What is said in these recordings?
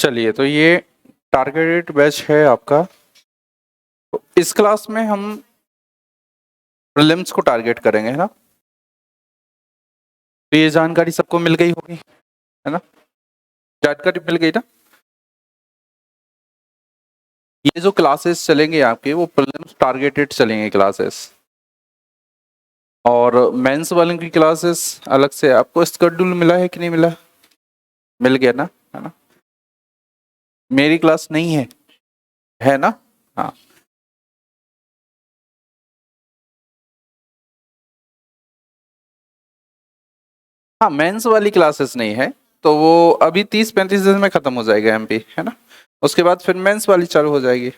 चलिए, तो ये टारगेटेड बैच है आपका। तो इस क्लास में हम प्रीलिम्स को टारगेट करेंगे, है ना। तो ये जानकारी सबको मिल गई होगी, है ना। जानकारी मिल गई ना। ये जो क्लासेस चलेंगे आपके वो प्रीलिम्स टारगेटेड चलेंगे क्लासेस, और मेंस वाले की क्लासेस अलग से। आपको शेड्यूल मिला है कि नहीं मिला? मिल गया ना, है ना। मेरी क्लास नहीं है ना। हाँ, हाँ, मेंस वाली क्लासेस नहीं है, तो वो अभी 30-35 दिन में खत्म हो जाएगा एमपी, है ना। उसके बाद फिर मेंस वाली चालू हो जाएगी,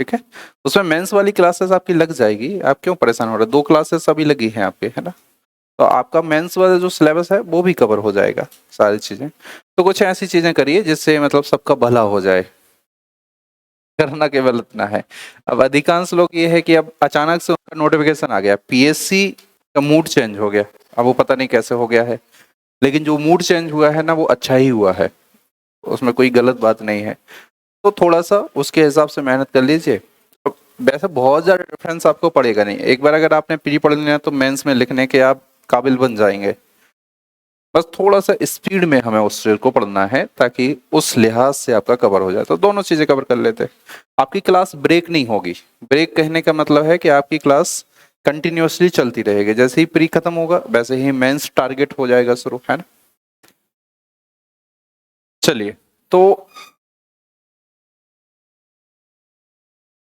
ठीक है। उसमें मेंस वाली क्लासेस आपकी लग जाएगी, आप क्यों परेशान हो रहे हैं? 2 क्लासेस अभी लगी हैं आपके, है ना। तो आपका मेंस वाला जो सिलेबस है वो भी कवर हो जाएगा, सारी चीजें। तो कुछ ऐसी चीजें करिए जिससे मतलब सबका भला हो जाए, करना केवल इतना है। अब अधिकांश लोग ये है कि अब अचानक से उनका नोटिफिकेशन आ गया, पीएससी का मूड चेंज हो गया। अब वो पता नहीं कैसे हो गया है, लेकिन जो मूड चेंज हुआ है ना वो अच्छा ही हुआ है, उसमें कोई गलत बात नहीं है। तो थोड़ा सा उसके हिसाब से मेहनत कर लीजिए। वैसे बहुत ज़्यादा डिफरेंस आपको पड़ेगा नहीं, एक बार अगर आपने प्री पढ़ लिया तो मेंस में लिखने के आप काबिल बन जाएंगे। बस थोड़ा सा स्पीड में हमें उस चीज को पढ़ना है ताकि उस लिहाज से आपका कवर हो जाए, तो दोनों चीजें कवर कर लेते हैं। आपकी क्लास ब्रेक नहीं होगी। ब्रेक कहने का मतलब है कि आपकी क्लास कंटिन्यूअसली चलती रहेगी, जैसे ही प्री खत्म होगा वैसे ही मेंस टारगेट हो जाएगा शुरू, है ना। चलिए, तो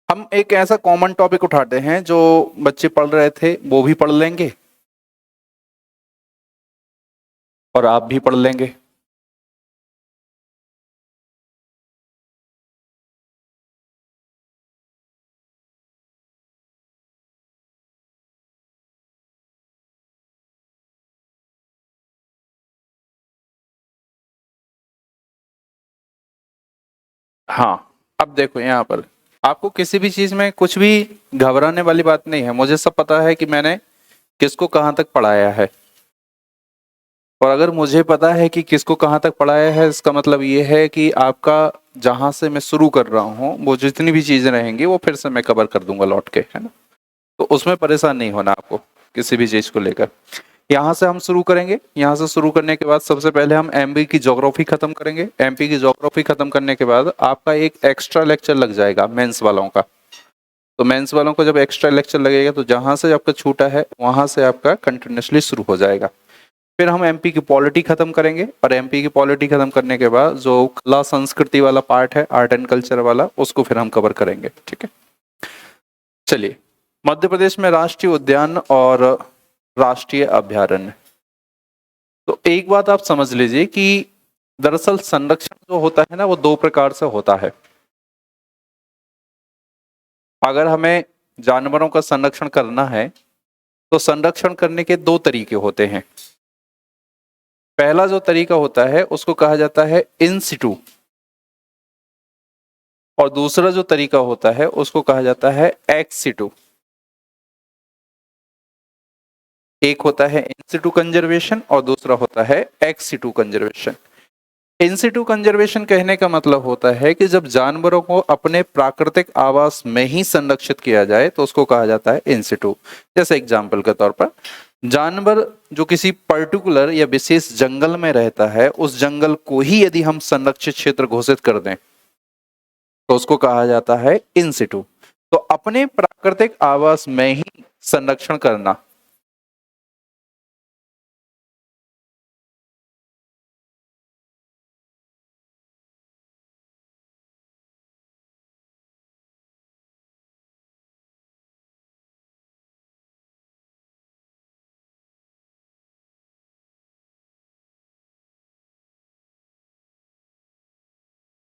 हम एक ऐसा कॉमन टॉपिक उठाते हैं जो बच्चे पढ़ रहे थे वो भी पढ़ लेंगे और आप भी पढ़ लेंगे। हाँ, अब देखो यहाँ पर आपको किसी भी चीज में कुछ भी घबराने वाली बात नहीं है। मुझे सब पता है कि मैंने किसको कहाँ तक पढ़ाया है, और अगर मुझे पता है कि किसको कहाँ तक पढ़ाया है, इसका मतलब ये है कि आपका जहां से मैं शुरू कर रहा हूँ वो जितनी भी चीजें रहेंगी वो फिर से मैं कवर कर दूंगा लौट के, है ना। तो उसमें परेशान नहीं होना आपको किसी भी चीज को लेकर। यहाँ से हम शुरू करेंगे। यहाँ से शुरू करने के बाद सबसे पहले हम एमपी की ज्योग्राफी खत्म करेंगे। एमपी की ज्योग्राफी खत्म करने के बाद आपका एक एक्स्ट्रा लेक्चर लग जाएगा मेंस वालों का। तो मेंस वालों को जब एक्स्ट्रा लेक्चर लगेगा तो जहां से आपका छूटा है वहां से आपका कंटिन्यूसली शुरू हो जाएगा। फिर हम एमपी की पॉलिटी खत्म करेंगे, और एमपी की पॉलिटी खत्म करने के बाद जो कला संस्कृति वाला पार्ट है, आर्ट एंड कल्चर वाला, उसको फिर हम कवर करेंगे, ठीक है। चलिए, मध्य प्रदेश में राष्ट्रीय उद्यान और राष्ट्रीय अभ्यारण्य। तो एक बात आप समझ लीजिए कि दरअसल संरक्षण जो होता है ना वो 2 प्रकार से होता है। अगर हमें जानवरों का संरक्षण करना है तो संरक्षण करने के 2 तरीके होते हैं। पहला जो तरीका होता है उसको कहा जाता है इन सिटू, और दूसरा जो तरीका होता है उसको कहा जाता है एक्स सिटू। एक होता है इन सिटू कंजर्वेशन और दूसरा होता है एक्स सिटू कंजर्वेशन। इन सिटू कंजर्वेशन कहने का मतलब होता है कि जब जानवरों को अपने प्राकृतिक आवास में ही संरक्षित किया जाए तो उसको कहा जाता है इन सिटू। जैसे एग्जाम्पल के तौर पर, जानवर जो किसी पर्टिकुलर या विशेष जंगल में रहता है उस जंगल को ही यदि हम संरक्षित क्षेत्र घोषित कर दें तो उसको कहा जाता है इन सिटू। तो अपने प्राकृतिक आवास में ही संरक्षण करना।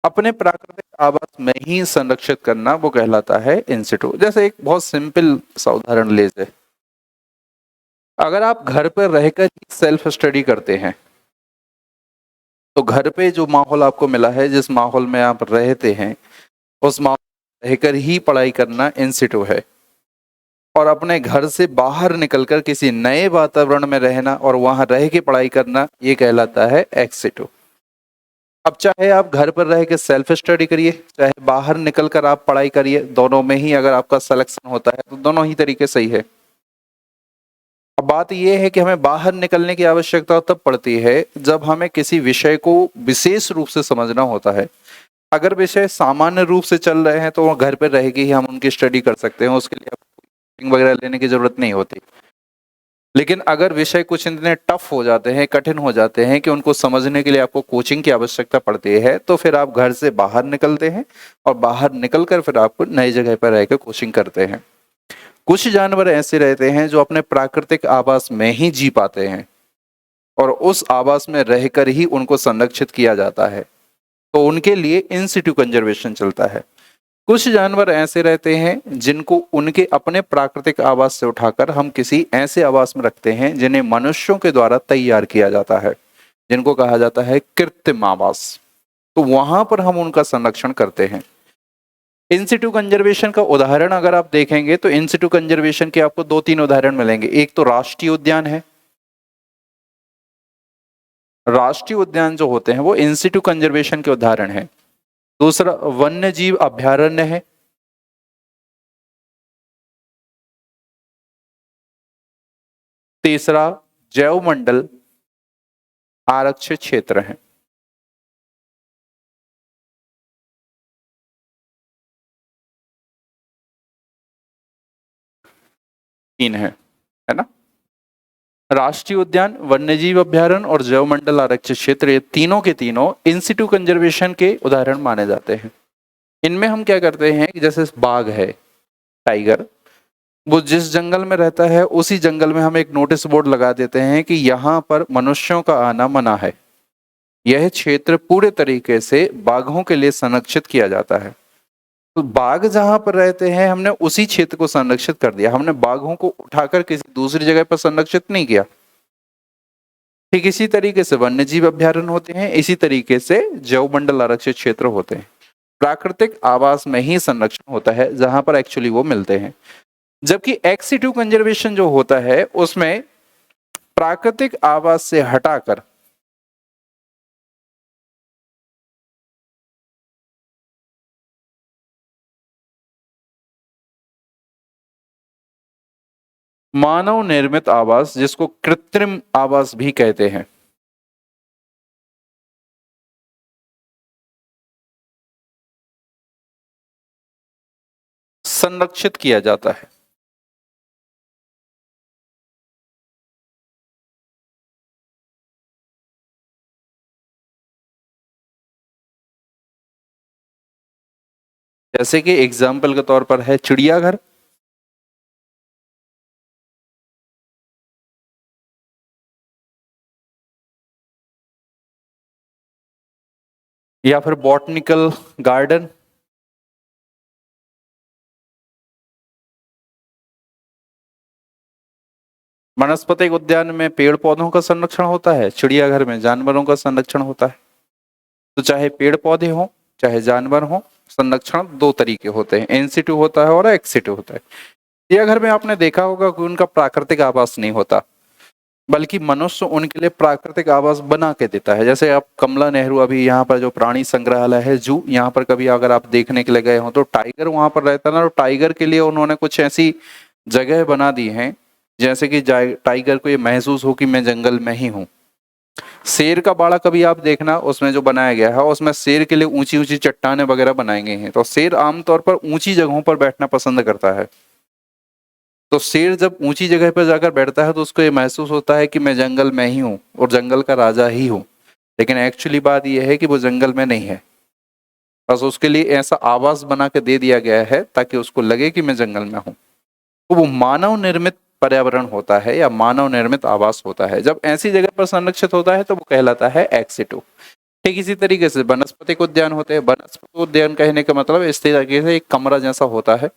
अपने प्राकृतिक आवास में ही संरक्षित करना वो कहलाता है इन सिटू। जैसे एक बहुत सिंपल सा उदाहरण ले, अगर आप घर पर रहकर सेल्फ स्टडी करते हैं तो घर पे जो माहौल आपको मिला है, जिस माहौल में आप रहते हैं, उस माहौल में रहकर ही पढ़ाई करना इन सिटू है। और अपने घर से बाहर निकलकर किसी नए वातावरण में रहना और वहां रह के पढ़ाई करना ये कहलाता है एक्स सिटू। अब चाहे आप घर पर रह के सेल्फ स्टडी करिए, चाहे बाहर निकल कर आप पढ़ाई करिए, दोनों में ही अगर आपका सिलेक्शन होता है तो दोनों ही तरीके सही है। अब बात यह है कि हमें बाहर निकलने की आवश्यकता तब पड़ती है जब हमें किसी विषय को विशेष रूप से समझना होता है। अगर विषय सामान्य रूप से चल रहे हैं तो घर पर रह के ही हम उनकी स्टडी कर सकते हैं, उसके लिए कोचिंग वगैरह लेने की जरूरत नहीं होती। लेकिन अगर विषय कुछ इतने टफ हो जाते हैं, कठिन हो जाते हैं कि उनको समझने के लिए आपको कोचिंग की आवश्यकता पड़ती है, तो फिर आप घर से बाहर निकलते हैं और बाहर निकलकर फिर आप नई जगह पर रहकर कोचिंग करते हैं। कुछ जानवर ऐसे रहते हैं जो अपने प्राकृतिक आवास में ही जी पाते हैं और उस आवास में रहकर ही उनको संरक्षित किया जाता है, तो उनके लिए इन सिटू कंजर्वेशन चलता है। कुछ जानवर ऐसे रहते हैं जिनको उनके अपने प्राकृतिक आवास से उठाकर हम किसी ऐसे आवास में रखते हैं जिन्हें मनुष्यों के द्वारा तैयार किया जाता है, जिनको कहा जाता है कृत्रिम आवास। तो वहां पर हम उनका संरक्षण करते हैं। इन सिटू कंजर्वेशन का उदाहरण अगर आप देखेंगे तो इन सिटू कंजर्वेशन के आपको 2-3 उदाहरण मिलेंगे। एक तो राष्ट्रीय उद्यान है। राष्ट्रीय उद्यान जो होते हैं वो इन सिटू कंजर्वेशन के उदाहरण है। दूसरा वन्य जीव अभ्यारण्य है। तीसरा जैव मंडल आरक्षित क्षेत्र है। तीन है ना? राष्ट्रीय उद्यान, वन्यजीव अभ्यारण्य और जैव मंडल आरक्षित क्षेत्र, ये तीनों के तीनों इन सिटू कंजर्वेशन के उदाहरण माने जाते हैं। इनमें हम क्या करते हैं कि जैसे बाघ है, टाइगर, वो जिस जंगल में रहता है उसी जंगल में हम एक नोटिस बोर्ड लगा देते हैं कि यहाँ पर मनुष्यों का आना मना है। यह क्षेत्र पूरे तरीके से बाघों के लिए संरक्षित किया जाता है। तो बाघ जहां पर रहते हैं हमने उसी क्षेत्र को संरक्षित कर दिया, हमने बाघों को उठाकर किसी दूसरी जगह पर संरक्षित नहीं किया। ठीक इसी तरीके से वन्यजीव अभ्यारण्य होते हैं, इसी तरीके से जैव मंडल आरक्षित क्षेत्र होते हैं। प्राकृतिक आवास में ही संरक्षण होता है जहां पर एक्चुअली वो मिलते हैं। जबकि एक्स सिटू कंजर्वेशन जो होता है उसमें प्राकृतिक आवास से हटाकर मानव निर्मित आवास, जिसको कृत्रिम आवास भी कहते हैं, संरक्षित किया जाता है। जैसे कि एग्जाम्पल के तौर पर है चिड़ियाघर, या फिर बॉटनिकल गार्डन, वनस्पतिक उद्यान में पेड़ पौधों का संरक्षण होता है, चिड़ियाघर में जानवरों का संरक्षण होता है। तो चाहे पेड़ पौधे हों चाहे जानवर हों, संरक्षण दो तरीके होते हैं, इन सिटू होता है और एक्स सिटू होता है। चिड़ियाघर में आपने देखा होगा कि उनका प्राकृतिक आवास नहीं होता, बल्कि मनुष्य उनके लिए प्राकृतिक आवास बना के देता है। जैसे आप कमला नेहरू अभी यहाँ पर जो प्राणी संग्रहालय है जू, यहाँ पर कभी अगर आप देखने के लिए गए हो तो टाइगर वहां पर रहता है ना, तो टाइगर के लिए उन्होंने कुछ ऐसी जगह बना दी है जैसे कि टाइगर को ये महसूस हो कि मैं जंगल में ही हूँ। शेर का बाड़ा कभी आप देखना, उसमें जो बनाया गया है उसमें शेर के लिए ऊंची ऊंची चट्टाने वगैरह बनाई गई हैं। तो शेर आमतौर पर ऊंची जगहों पर बैठना पसंद करता है। तो शेर जब ऊंची जगह पर जाकर बैठता है तो उसको ये महसूस होता है कि मैं जंगल में ही हूँ और जंगल का राजा ही हूँ। लेकिन एक्चुअली बात यह है कि वो जंगल में नहीं है, बस उसके लिए ऐसा आवास बना के दे दिया गया है ताकि उसको लगे कि मैं जंगल में हूँ। तो वो मानव निर्मित पर्यावरण होता है या मानव निर्मित आवास होता है। जब ऐसी जगह पर संरक्षित होता है तो वो कहलाता है एक्स सिटू। ठीक इसी तरीके से वनस्पतिक उद्यान होते हैं। वनस्पतिक उद्यान कहने का मतलब इस तरीके से एक कमरा जैसा होता है,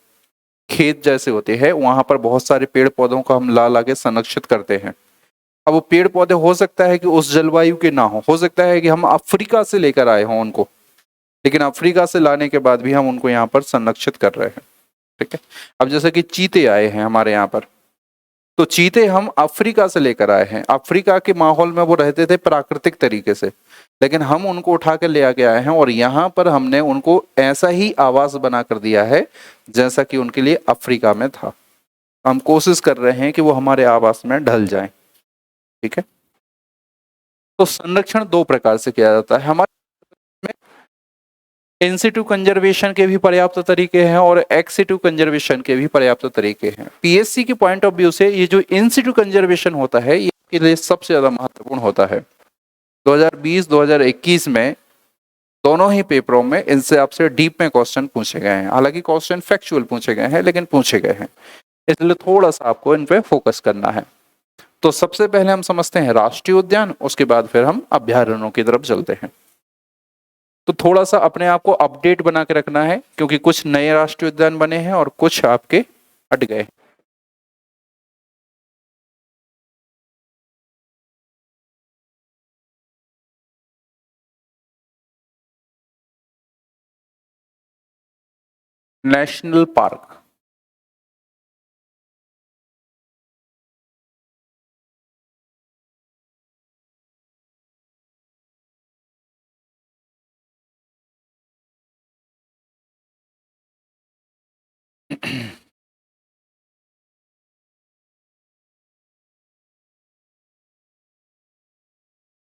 खेत जैसे होते हैं, वहां पर बहुत सारे पेड़ पौधों को हम ला ला के संरक्षित करते हैं। अब वो पेड़ पौधे हो सकता है कि उस जलवायु के ना हो सकता है कि हम अफ्रीका से लेकर आए हों उनको, लेकिन अफ्रीका से लाने के बाद भी हम उनको यहाँ पर संरक्षित कर रहे हैं। ठीक है। अब जैसे कि चीते आए हैं हमारे यहाँ पर, तो चीते हम अफ्रीका से लेकर आए हैं, अफ्रीका के माहौल में वो रहते थे प्राकृतिक तरीके से, लेकिन हम उनको उठा के ले आके आए हैं और यहाँ पर हमने उनको ऐसा ही आवास बना कर दिया है जैसा कि उनके लिए अफ्रीका में था। हम कोशिश कर रहे हैं कि वो हमारे आवास में ढल जाएं। ठीक है, तो संरक्षण दो प्रकार से किया जाता है हमारे में। इन सिटू कंजर्वेशन के भी पर्याप्त तरीके हैं और एक्स सिटू कंजर्वेशन के भी पर्याप्त तरीके हैं। पीएससी के पॉइंट ऑफ व्यू से ये जो इन सिटू कंजर्वेशन होता है ये के लिए सबसे ज्यादा महत्वपूर्ण होता है। 2020-2021 में दोनों ही पेपरों में इनसे आपसे डीप में क्वेश्चन पूछे गए हैं। हालांकि क्वेश्चन फैक्चुअल पूछे गए हैं लेकिन पूछे गए हैं, इसलिए थोड़ा सा आपको इन पे फोकस करना है। तो सबसे पहले हम समझते हैं राष्ट्रीय उद्यान, उसके बाद फिर हम अभ्यारण्यों की तरफ चलते हैं। तो थोड़ा सा अपने आप को अपडेट बना के रखना है क्योंकि कुछ नए राष्ट्रीय उद्यान बने हैं और कुछ आपके हट गए। नेशनल पार्क,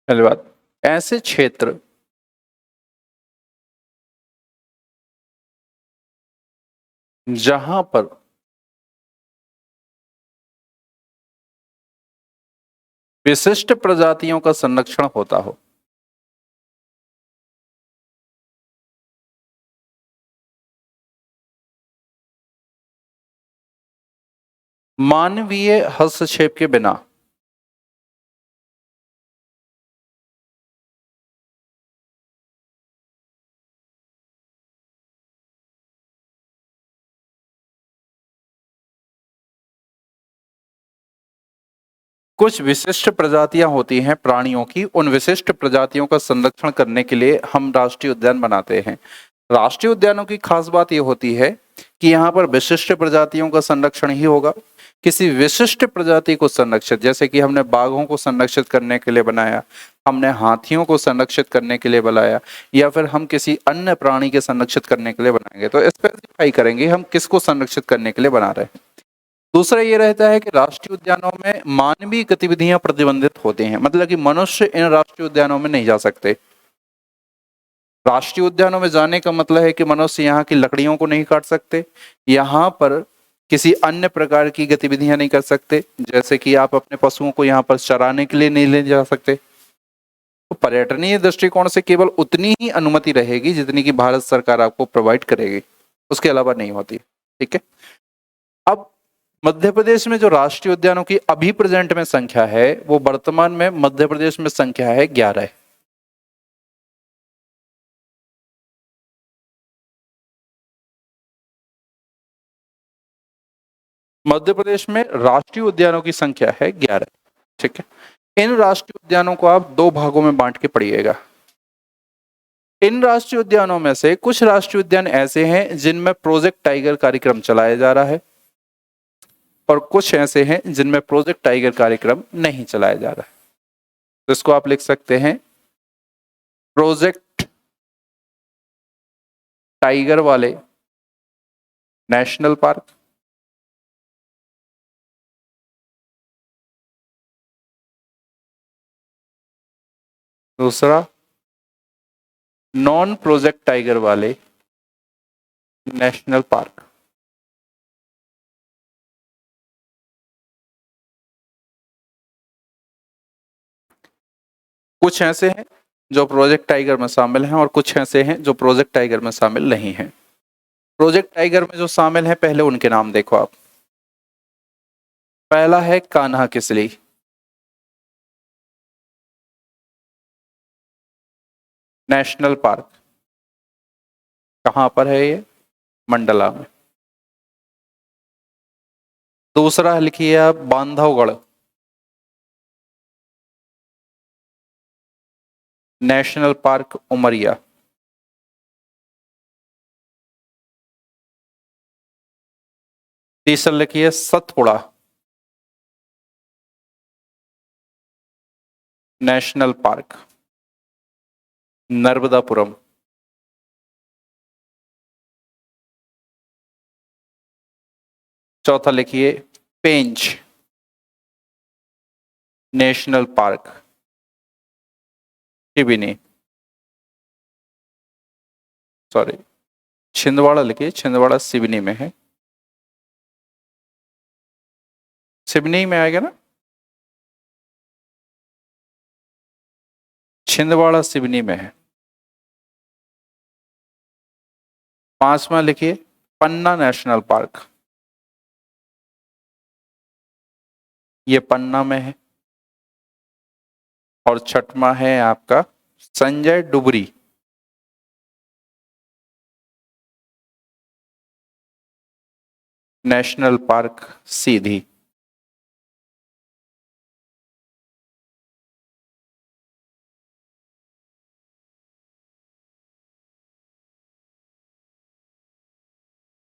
धन्यवाद। ऐसे क्षेत्र जहां पर विशिष्ट प्रजातियों का संरक्षण होता हो, मानवीय हस्तक्षेप के बिना, कुछ विशिष्ट प्रजातियां होती हैं प्राणियों की, उन विशिष्ट प्रजातियों का संरक्षण करने के लिए हम राष्ट्रीय उद्यान बनाते हैं। राष्ट्रीय उद्यानों की खास बात यह होती है कि यहाँ पर विशिष्ट प्रजातियों का संरक्षण ही होगा। किसी विशिष्ट प्रजाति को संरक्षित, जैसे कि हमने बाघों को संरक्षित करने के लिए बनाया, हमने हाथियों को संरक्षित करने के लिए बनाया, या फिर हम किसी अन्य प्राणी के संरक्षित करने के लिए बनाएंगे, तो स्पेसिफाई करेंगे हम किसको संरक्षित करने के लिए बना रहे हैं। दूसरा ये रहता है कि राष्ट्रीय उद्यानों में मानवीय गतिविधियां प्रतिबंधित होती हैं, मतलब कि मनुष्य इन राष्ट्रीय उद्यानों में नहीं जा सकते। राष्ट्रीय उद्यानों में जाने का मतलब है कि मनुष्य यहाँ की लकड़ियों को नहीं काट सकते, यहाँ पर किसी अन्य प्रकार की गतिविधियां नहीं कर सकते, जैसे कि आप अपने पशुओं को यहाँ पर चराने के लिए नहीं ले जा सकते। तो पर्यटनीय दृष्टिकोण से केवल उतनी ही अनुमति रहेगी जितनी कि भारत सरकार आपको प्रोवाइड करेगी, उसके अलावा नहीं होती। ठीक है, अब मध्य प्रदेश में जो राष्ट्रीय उद्यानों की अभी प्रेजेंट में संख्या है, वो वर्तमान में मध्य प्रदेश में संख्या है 11। मध्य प्रदेश में राष्ट्रीय उद्यानों की संख्या है 11। ठीक है, इन राष्ट्रीय उद्यानों को आप दो भागों में बांट के पढ़िएगा। इन राष्ट्रीय उद्यानों में से कुछ राष्ट्रीय उद्यान ऐसे हैं जिनमें प्रोजेक्ट टाइगर कार्यक्रम चलाया जा रहा है और कुछ ऐसे हैं जिनमें प्रोजेक्ट टाइगर कार्यक्रम नहीं चलाया जा रहा है। तो इसको आप लिख सकते हैं प्रोजेक्ट टाइगर वाले नेशनल पार्क, दूसरा नॉन प्रोजेक्ट टाइगर वाले नेशनल पार्क। कुछ ऐसे हैं जो प्रोजेक्ट टाइगर में शामिल हैं और कुछ ऐसे हैं जो प्रोजेक्ट टाइगर में शामिल नहीं हैं। प्रोजेक्ट टाइगर में जो शामिल हैं पहले उनके नाम देखो आप। पहला है कान्हा किसली नेशनल पार्क। कहां पर है ये? मंडला में। दूसरा लिखिए आप बांधवगढ़ नेशनल पार्क उमरिया। तीसरा लिखिए सतपुड़ा नेशनल पार्क, नर्मदापुरम। चौथा लिखिए Pench national park, Seoni, sorry Chhindwara लिखिए, छिंदवाड़ा सिवनी में है। सिवनी में आएगा ना, छिंदवाड़ा सिवनी में है। पांचवा लिखिए पन्ना नेशनल पार्क, ये पन्ना में है। और छठवां है आपका संजय डुबरी, नेशनल पार्क, सीधी।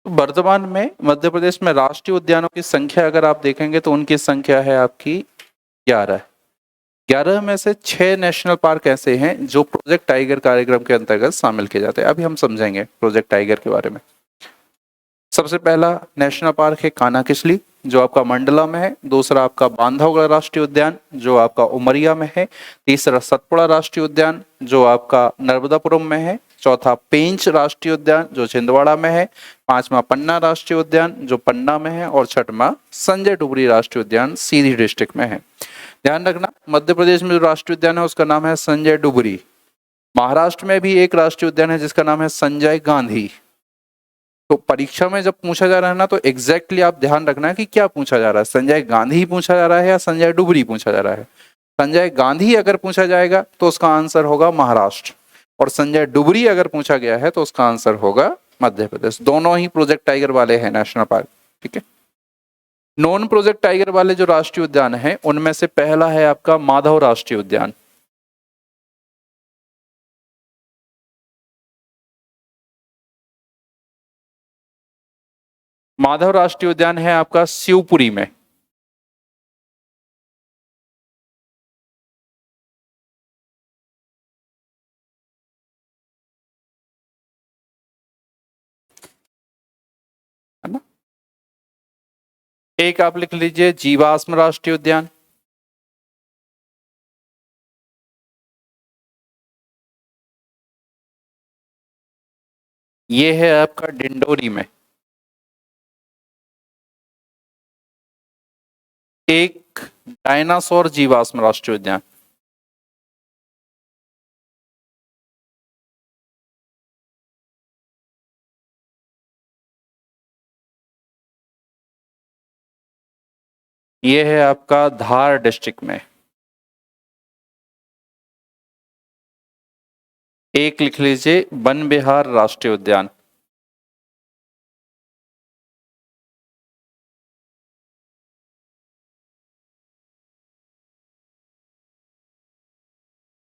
वर्तमान में मध्य प्रदेश में राष्ट्रीय उद्यानों की संख्या अगर आप देखेंगे तो उनकी संख्या है आपकी 11। 11 में से 6 नेशनल पार्क ऐसे हैं जो प्रोजेक्ट टाइगर कार्यक्रम के अंतर्गत शामिल किए जाते हैं। अभी हम समझेंगे प्रोजेक्ट टाइगर के बारे में। सबसे पहला नेशनल पार्क है कान्हा-किसली, जो आपका मंडला में है। दूसरा आपका बांधवगढ़ राष्ट्रीय उद्यान, जो आपका उमरिया में है। तीसरा सतपुड़ा राष्ट्रीय उद्यान, जो आपका नर्मदापुरम में है। चौथा पेंच राष्ट्रीय उद्यान, जो छिंदवाड़ा में है। पांचवा पन्ना राष्ट्रीय उद्यान, जो पन्ना में है। और छठवां संजय डुबरी राष्ट्रीय उद्यान, सीधी डिस्ट्रिक्ट में है। ध्यान रखना, मध्य प्रदेश में जो राष्ट्रीय उद्यान है उसका नाम है संजय डुबरी। महाराष्ट्र में भी एक राष्ट्रीय उद्यान है जिसका नाम है संजय गांधी। तो परीक्षा में जब पूछा जा रहा है ना, तो एग्जैक्टली आप ध्यान रखना है कि क्या पूछा जा रहा है, संजय गांधी पूछा जा रहा है या संजय डुबरी पूछा जा रहा है। संजय गांधी अगर पूछा जाएगा तो उसका आंसर होगा महाराष्ट्र, और संजय डुबरी अगर पूछा गया है तो उसका आंसर होगा मध्य प्रदेश। दोनों ही प्रोजेक्ट टाइगर वाले हैं नेशनल पार्क, ठीक है। नॉन प्रोजेक्ट टाइगर वाले जो राष्ट्रीय उद्यान है उनमें से पहला है आपका माधव राष्ट्रीय उद्यान। माधव राष्ट्रीय उद्यान है आपका शिवपुरी में। है ना। एक आप लिख लीजिए जीवाश्म राष्ट्रीय उद्यान। ये है आपका डिंडोरी में। एक डायनासोर जीवाश्म राष्ट्रीय उद्यान। ये है आपका धार डिस्ट्रिक्ट में। एक लिख लीजिए वन विहार राष्ट्रीय उद्यान।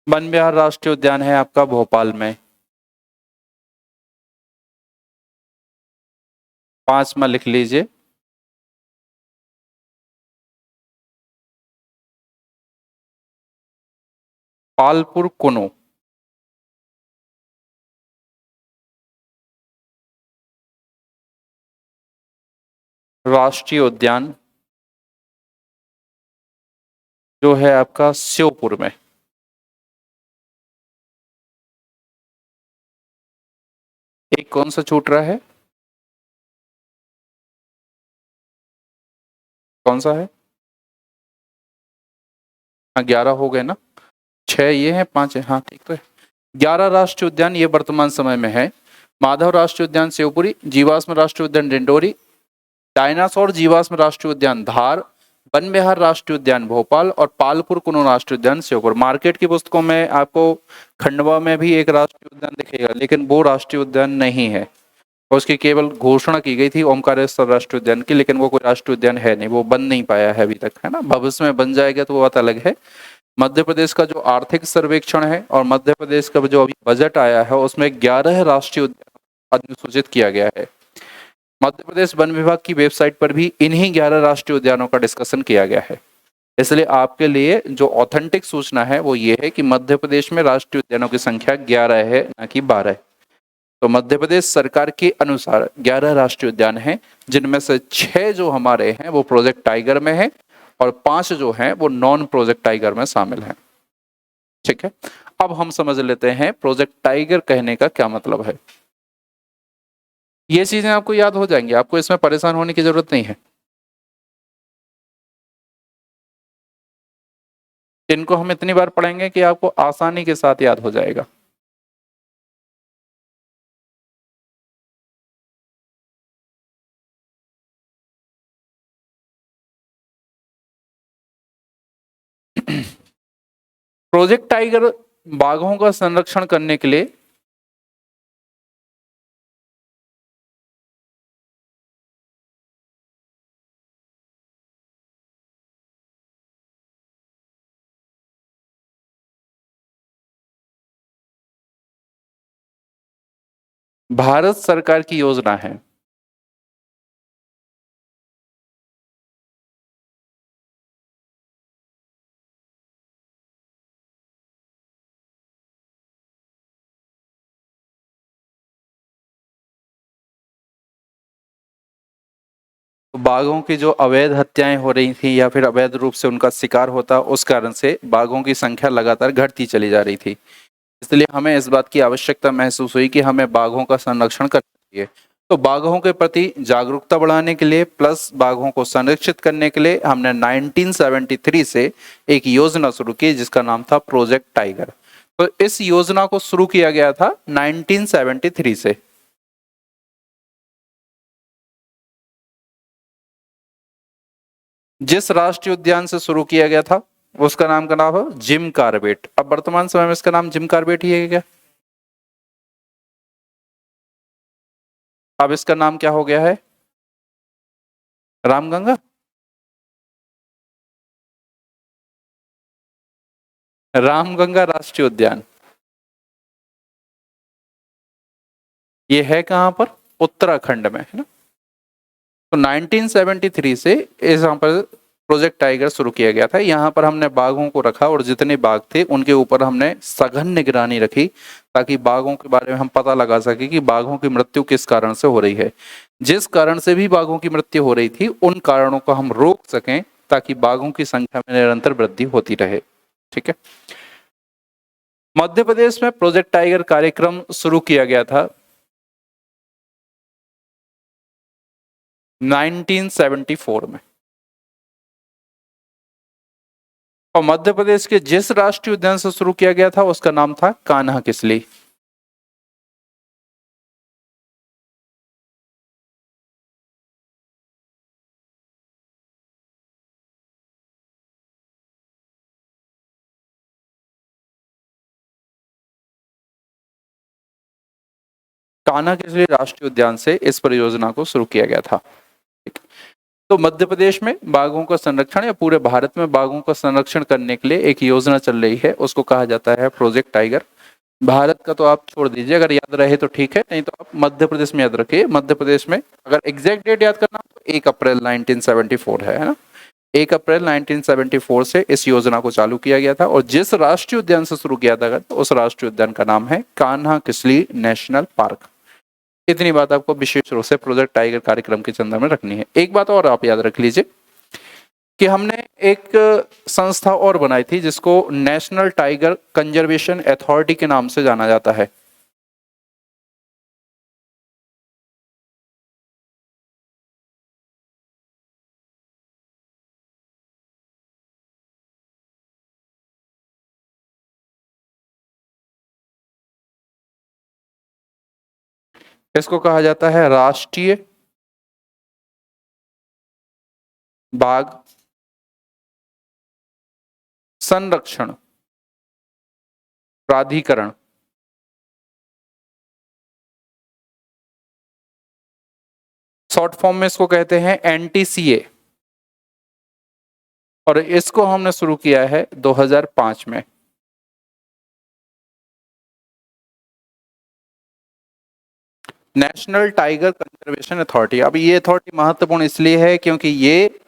वन विहार राष्ट्रीय उद्यान है आपका भोपाल में। पांचवा लिख लीजिए पालपुर कुनो। राष्ट्रीय उद्यान जो है आपका श्योपुर में। एक कौन सा छूट रहा है, कौन सा है? हाँ 11 हो गए ना, 6 ये हैं, 5 है, हाँ ठीक तो है। 11 राष्ट्रीय उद्यान ये वर्तमान समय में है। माधव राष्ट्रीय उद्यान शिवपुरी, जीवाश्म राष्ट्रीय उद्यान डिंडोरी, डायनासोर जीवाश्म राष्ट्रीय उद्यान धार, वन विहार राष्ट्रीय उद्यान भोपाल और पालपुर कुनो राष्ट्रीय उद्यान श्योपुर। मार्केट की पुस्तकों में आपको खंडवा में भी एक राष्ट्रीय उद्यान दिखेगा, लेकिन वो राष्ट्रीय उद्यान नहीं है। उसकी केवल घोषणा की गई थी ओमकारेश्वर राष्ट्रीय उद्यान की, लेकिन वो कोई राष्ट्रीय उद्यान है नहीं, वो बन नहीं पाया है अभी तक, है ना। भविष्य में बन जाएगा तो वो बात अलग है। मध्य प्रदेश का जो आर्थिक सर्वेक्षण है और मध्य प्रदेश का जो अभी बजट आया है उसमें 11 राष्ट्रीय उद्यान अधिसूचित किया गया है। मध्य प्रदेश वन विभाग की वेबसाइट पर भी इन्हीं 11 राष्ट्रीय उद्यानों का डिस्कशन किया गया है। इसलिए आपके लिए जो ऑथेंटिक सूचना है वो ये है कि मध्य प्रदेश में राष्ट्रीय उद्यानों की संख्या 11 है, न कि 12। तो मध्य प्रदेश सरकार के अनुसार 11 राष्ट्रीय उद्यान हैं, जिनमें से 6 जो हमारे हैं वो प्रोजेक्ट टाइगर में है और 5 जो हैं वो नॉन प्रोजेक्ट टाइगर में शामिल हैं। ठीक है, अब हम समझ लेते हैं प्रोजेक्ट टाइगर कहने का क्या मतलब है। ये चीजें आपको याद हो जाएंगी, आपको इसमें परेशान होने की जरूरत नहीं है। इनको हम इतनी बार पढ़ेंगे कि आपको आसानी के साथ याद हो जाएगा। प्रोजेक्ट टाइगर बाघों का संरक्षण करने के लिए भारत सरकार की योजना है। तो बाघों की जो अवैध हत्याएं हो रही थी या फिर अवैध रूप से उनका शिकार होता, उस कारण से बाघों की संख्या लगातार घटती चली जा रही थी। इसलिए हमें इस बात की आवश्यकता महसूस हुई कि हमें बाघों का संरक्षण करना चाहिए। तो बाघों के प्रति जागरूकता बढ़ाने के लिए प्लस बाघों को संरक्षित करने के लिए हमने 1973 से एक योजना शुरू की जिसका नाम था प्रोजेक्ट टाइगर। तो इस योजना को शुरू किया गया था 1973 से। जिस राष्ट्रीय उद्यान से शुरू किया गया था उसका नाम का नाम है जिम कार्बेट। अब वर्तमान समय में इसका नाम जिम कार्बेट ही है क्या? अब इसका नाम क्या हो गया है? रामगंगा। रामगंगा राष्ट्रीय उद्यान। ये है कहां पर? उत्तराखंड में, है ना। तो 1973 से इस यहाँ पर प्रोजेक्ट टाइगर शुरू किया गया था। यहाँ पर हमने बाघों को रखा और जितने बाघ थे उनके ऊपर हमने सघन निगरानी रखी ताकि बाघों के बारे में हम पता लगा सके कि बाघों की मृत्यु किस कारण से हो रही है। जिस कारण से भी बाघों की मृत्यु हो रही थी उन कारणों को हम रोक सकें ताकि बाघों की संख्या में निरंतर वृद्धि होती रहे। ठीक है। मध्य प्रदेश में प्रोजेक्ट टाइगर कार्यक्रम शुरू किया गया था 1974 में। और मध्य प्रदेश के जिस राष्ट्रीय उद्यान से शुरू किया गया था उसका नाम था कान्हा किसली। कान्हा किसली राष्ट्रीय उद्यान से इस परियोजना को शुरू किया गया था। तो मध्य प्रदेश में बाघों का संरक्षण या पूरे भारत में बाघों का संरक्षण करने के लिए एक योजना चल रही है, उसको कहा जाता है प्रोजेक्ट टाइगर। भारत का तो आप छोड़ दीजिए, अगर याद रहे तो ठीक है, नहीं तो आप मध्य प्रदेश में याद रखिए। मध्य प्रदेश में अगर एग्जैक्ट डेट याद करना तो 1 अप्रैल 1974 है ना। 1 अप्रैल 1974 से इस योजना को चालू किया गया था और जिस राष्ट्रीय उद्यान से शुरू किया था तो उस राष्ट्रीय उद्यान का नाम है कान्हा किसली नेशनल पार्क। इतनी बात आपको विशेष रूप से प्रोजेक्ट टाइगर कार्यक्रम के संदर्भ में रखनी है। एक बात और आप याद रख लीजिए कि हमने एक संस्था और बनाई थी जिसको नेशनल टाइगर कंजर्वेशन अथॉरिटी के नाम से जाना जाता है। इसको कहा जाता है राष्ट्रीय बाघ संरक्षण प्राधिकरण। शॉर्ट फॉर्म में इसको कहते हैं एनटीसीए और इसको हमने शुरू किया है 2005 में। National tiger conservation authority. अब ये अथॉरिटी महत्वपूर्ण इसलिए है क्योंकि ये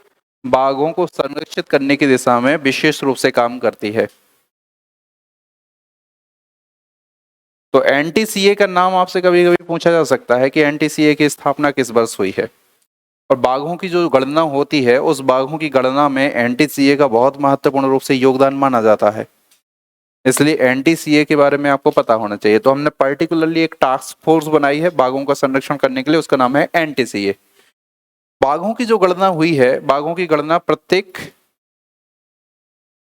बाघों को संरक्षित करने की दिशा में विशेष रूप से काम करती है। तो एनटीसीए का नाम आपसे कभी कभी पूछा जा सकता है कि एनटीसीए की स्थापना किस वर्ष हुई है। और बाघों की जो गणना होती है उस बाघों की गणना में एनटीसीए का बहुत महत्वपूर्ण रूप से योगदान माना जाता है। इसलिए एनटीसीए के बारे में आपको पता होना चाहिए। तो हमने पर्टिकुलरली एक टास्क फोर्स बनाई है बाघों का संरक्षण करने के लिए, उसका नाम है एनटीसीए। बाघों की जो गणना हुई है, बाघों की गणना प्रत्येक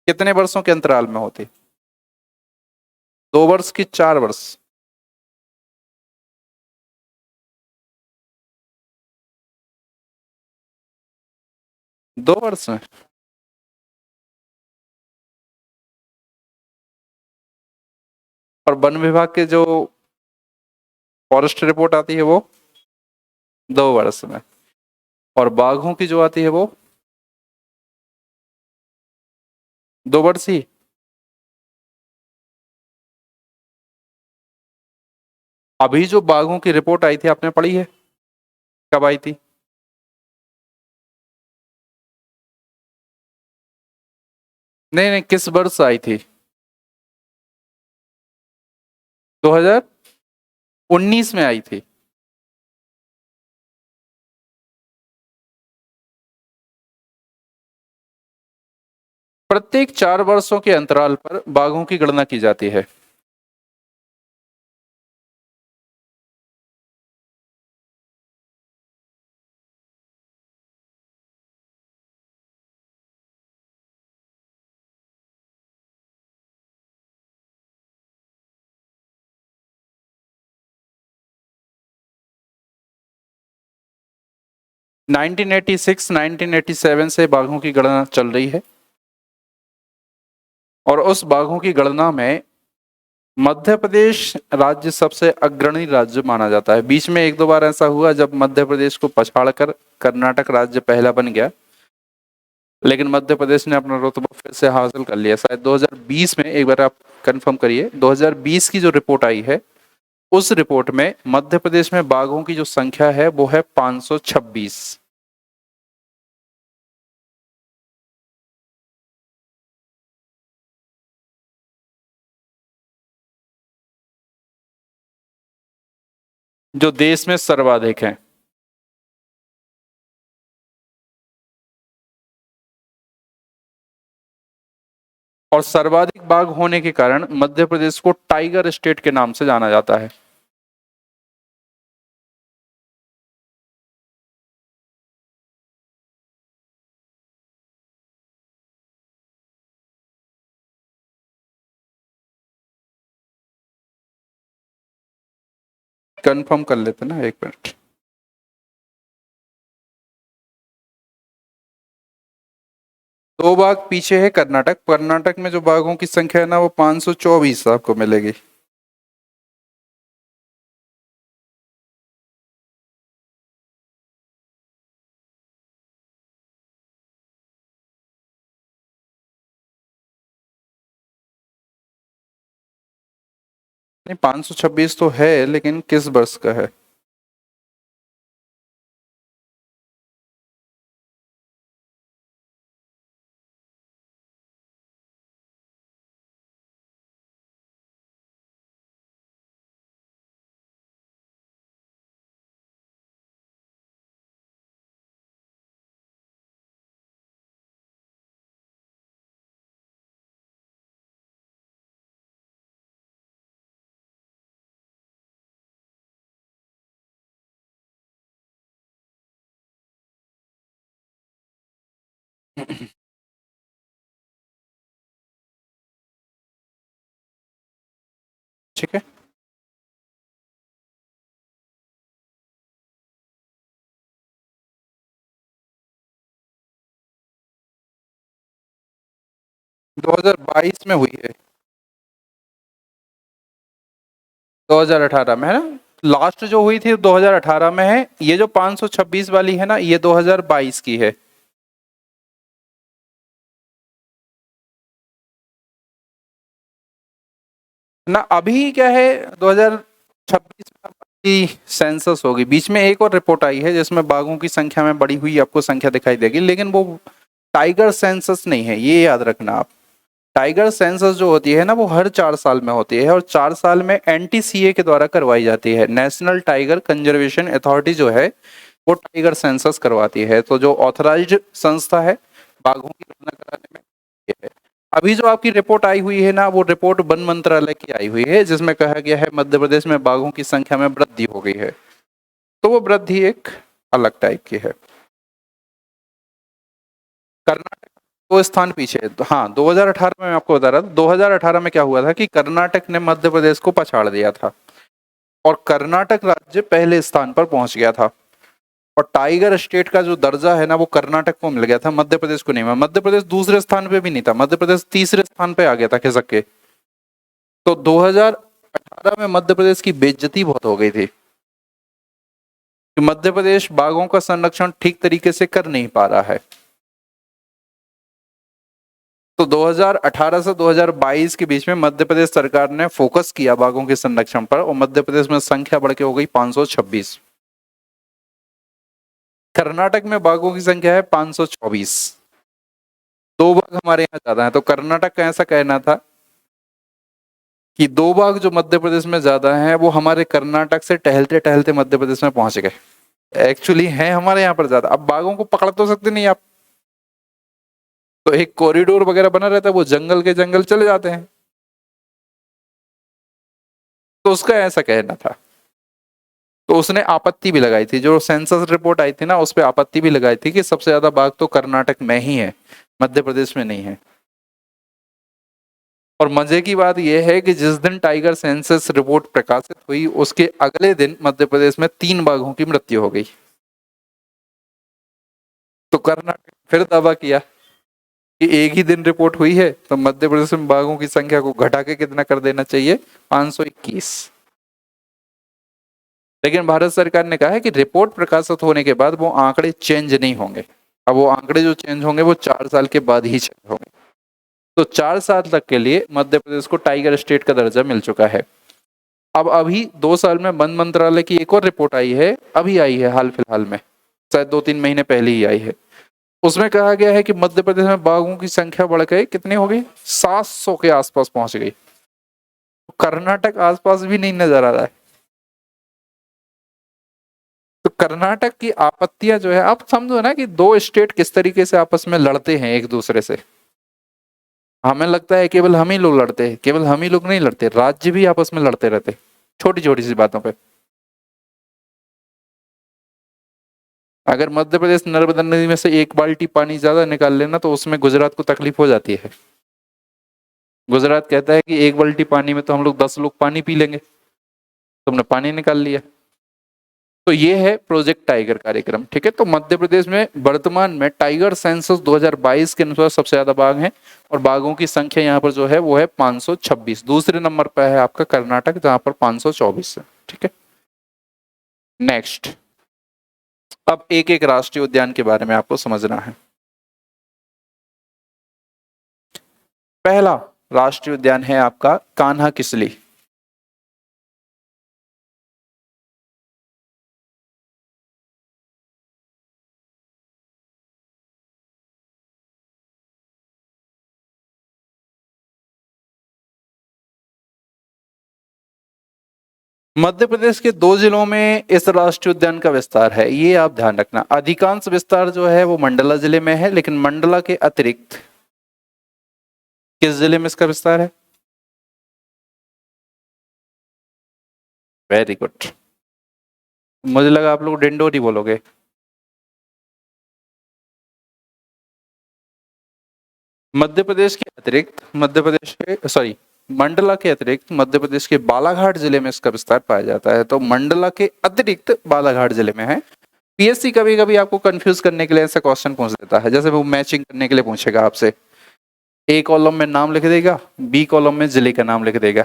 कितने वर्षों के अंतराल में होती? 2 वर्ष की 4 वर्ष? 2 वर्ष में। और वन विभाग के जो फॉरेस्ट रिपोर्ट आती है वो 2 वर्ष में। और बाघों की जो आती है वो 2 वर्ष ही। अभी जो बाघों की रिपोर्ट आई थी आपने पढ़ी है? कब आई थी? नहीं नहीं, किस वर्ष आई थी? 2019 में आई थी। प्रत्येक 4 वर्षों के अंतराल पर बाघों की गणना की जाती है। नाइनटीन 1986 1987 से बाघों की गणना चल रही है। और उस बाघों की गणना में मध्य प्रदेश राज्य सबसे अग्रणी राज्य माना जाता है। बीच में एक दो बार ऐसा हुआ जब मध्य प्रदेश को पछाड़कर कर्नाटक राज्य पहला बन गया, लेकिन मध्य प्रदेश ने अपना रुतबा फिर से हासिल कर लिया। शायद 2020 में, एक बार आप कंफर्म करिए, 2020 की जो रिपोर्ट आई है उस रिपोर्ट में मध्य प्रदेश में बाघों की जो संख्या है वो है 526। जो देश में सर्वाधिक है। और सर्वाधिक बाघ होने के कारण मध्य प्रदेश को टाइगर स्टेट के नाम से जाना जाता है। कंफर्म कर लेते ना, एक मिनट। दो बाघ पीछे है कर्नाटक। कर्नाटक में जो बाघों की संख्या है ना वो 524 आपको मिलेगी। नहीं, 526 तो है, लेकिन किस वर्ष का है? ठीक है। 2022 में हुई है। 2018 में है ना? लास्ट जो हुई थी 2018 में है। ये जो 526 वाली है ना, ये 2022 की है। ना अभी क्या है, 2026 में की सेंसस होगी। बीच में एक और रिपोर्ट आई है जिसमें बाघों की संख्या में बढ़ी हुई आपको संख्या दिखाई देगी, लेकिन वो टाइगर सेंसस नहीं है, ये याद रखना आप। टाइगर सेंसस जो होती है ना वो हर 4 साल में होती है और 4 साल में एनटीसीए के द्वारा करवाई जाती है। नेशनल टाइगर कंजर्वेशन अथॉरिटी जो है वो टाइगर सेंसस करवाती है। तो जो ऑथराइज्ड संस्था है बाघों की गणना कराने में ये है। अभी जो आपकी रिपोर्ट आई हुई है ना वो रिपोर्ट वन मंत्रालय की आई हुई है जिसमें कहा गया है मध्य प्रदेश में बाघों की संख्या में वृद्धि हो गई है। तो वो वृद्धि एक अलग टाइप की है। कर्नाटक 2 स्थान पीछे है। तो हाँ 2018 में मैं आपको बता रहा था, 2018 में क्या हुआ था कि कर्नाटक ने मध्य प्रदेश को पछाड़ दिया था और कर्नाटक राज्य पहले स्थान पर पहुंच गया था। और टाइगर स्टेट का जो दर्जा है ना वो कर्नाटक को मिल गया था, मध्य प्रदेश को नहीं मिला। मध्य प्रदेश दूसरे स्थान पे भी नहीं था, मध्य प्रदेश तीसरे स्थान पे आ गया था खिसक के। तो 2018 में मध्य प्रदेश की बेइज्जती बहुत हो गई थी कि मध्य प्रदेश बाघों का संरक्षण ठीक तरीके से कर नहीं पा रहा है। तो 2018 से 2022 के बीच में मध्य प्रदेश सरकार ने फोकस किया बाघों के संरक्षण पर और मध्य प्रदेश में संख्या बढ़ के हो गई 526। कर्नाटक में बाघों की संख्या है 524। 2 बाघ हमारे यहाँ ज्यादा है। तो कर्नाटक का ऐसा कहना था कि 2 बाघ जो मध्य प्रदेश में ज्यादा हैं वो हमारे कर्नाटक से टहलते टहलते मध्य प्रदेश में पहुंच गए। एक्चुअली है हमारे यहाँ पर ज्यादा। अब बाघों को पकड़ तो सकते नहीं आप, तो एक कॉरिडोर वगैरह बना रहता है, वो जंगल के जंगल चले जाते हैं। तो उसका ऐसा कहना था। तो उसने आपत्ति भी लगाई थी, जो सेंसस रिपोर्ट आई थी ना उस पर आपत्ति भी लगाई थी कि सबसे ज्यादा बाघ तो कर्नाटक में ही है, मध्य प्रदेश में नहीं है। और मजे की बात यह है कि जिस दिन टाइगर सेंसस रिपोर्ट प्रकाशित हुई उसके अगले दिन मध्य प्रदेश में 3 बाघों की मृत्यु हो गई। तो कर्नाटक फिर दावा किया कि एक ही दिन रिपोर्ट हुई है तो मध्य प्रदेश में बाघों की संख्या को घटा के कितना कर देना चाहिए, 521। लेकिन भारत सरकार ने कहा है कि रिपोर्ट प्रकाशित होने के बाद वो आंकड़े चेंज नहीं होंगे। अब वो आंकड़े जो चेंज होंगे वो 4 साल के बाद ही चेंज होंगे। तो 4 साल तक के लिए मध्य प्रदेश को टाइगर स्टेट का दर्जा मिल चुका है। अब अभी 2 साल में वन मंत्रालय की एक और रिपोर्ट आई है, अभी आई है हाल फिलहाल में, शायद 2-3 महीने पहले ही आई है। उसमें कहा गया है कि मध्य प्रदेश में बाघों की संख्या बढ़ गई, कितनी हो गई, 700 के आसपास पहुंच गई। कर्नाटक आसपास भी नहीं नजर आ रहा है। तो कर्नाटक की आपत्तियां जो है, आप समझो ना कि 2 स्टेट किस तरीके से आपस में लड़ते हैं एक दूसरे से। हमें लगता है केवल हम ही लोग लड़ते हैं, केवल हम ही लोग नहीं लड़ते, राज्य भी आपस में लड़ते रहते छोटी छोटी सी बातों पे। अगर मध्य प्रदेश नर्मदा नदी में से 1 बाल्टी पानी ज्यादा निकाल लेना तो उसमें गुजरात को तकलीफ हो जाती है। गुजरात कहता है कि 1 बाल्टी पानी में तो हम लोग 10 लोग पानी पी लेंगे, तुमने पानी निकाल लिया। तो ये है प्रोजेक्ट टाइगर कार्यक्रम, ठीक है। तो मध्य प्रदेश में वर्तमान में टाइगर सेंसस 2022 के अनुसार सबसे ज्यादा बाघ हैं और बाघों की संख्या यहाँ पर जो है वो है 526। दूसरे नंबर पर है आपका कर्नाटक जहां पर 524 है, ठीक है। नेक्स्ट, अब एक एक राष्ट्रीय उद्यान के बारे में आपको समझना है। पहला राष्ट्रीय उद्यान है आपका कान्हा किसली। मध्य प्रदेश के 2 जिलों में इस राष्ट्रीय उद्यान का विस्तार है, ये आप ध्यान रखना। अधिकांश विस्तार जो है वो मंडला जिले में है, लेकिन मंडला के अतिरिक्त किस जिले में इसका विस्तार है? Very good. मुझे लगा आप लोग डिंडोरी बोलोगे। मध्य प्रदेश के अतिरिक्त, मध्य प्रदेश के सॉरी मंडला के अतिरिक्त मध्य प्रदेश के बालाघाट जिले में इसका विस्तार पाया जाता है। तो मंडला के अतिरिक्त बालाघाट जिले में है। पीएससी कभी कभी आपको कंफ्यूज करने के लिए ऐसा क्वेश्चन पूछ देता है, जैसे वो मैचिंग करने के लिए पूछेगा आपसे। ए कॉलम में नाम लिख देगा, बी कॉलम में जिले का नाम लिख देगा।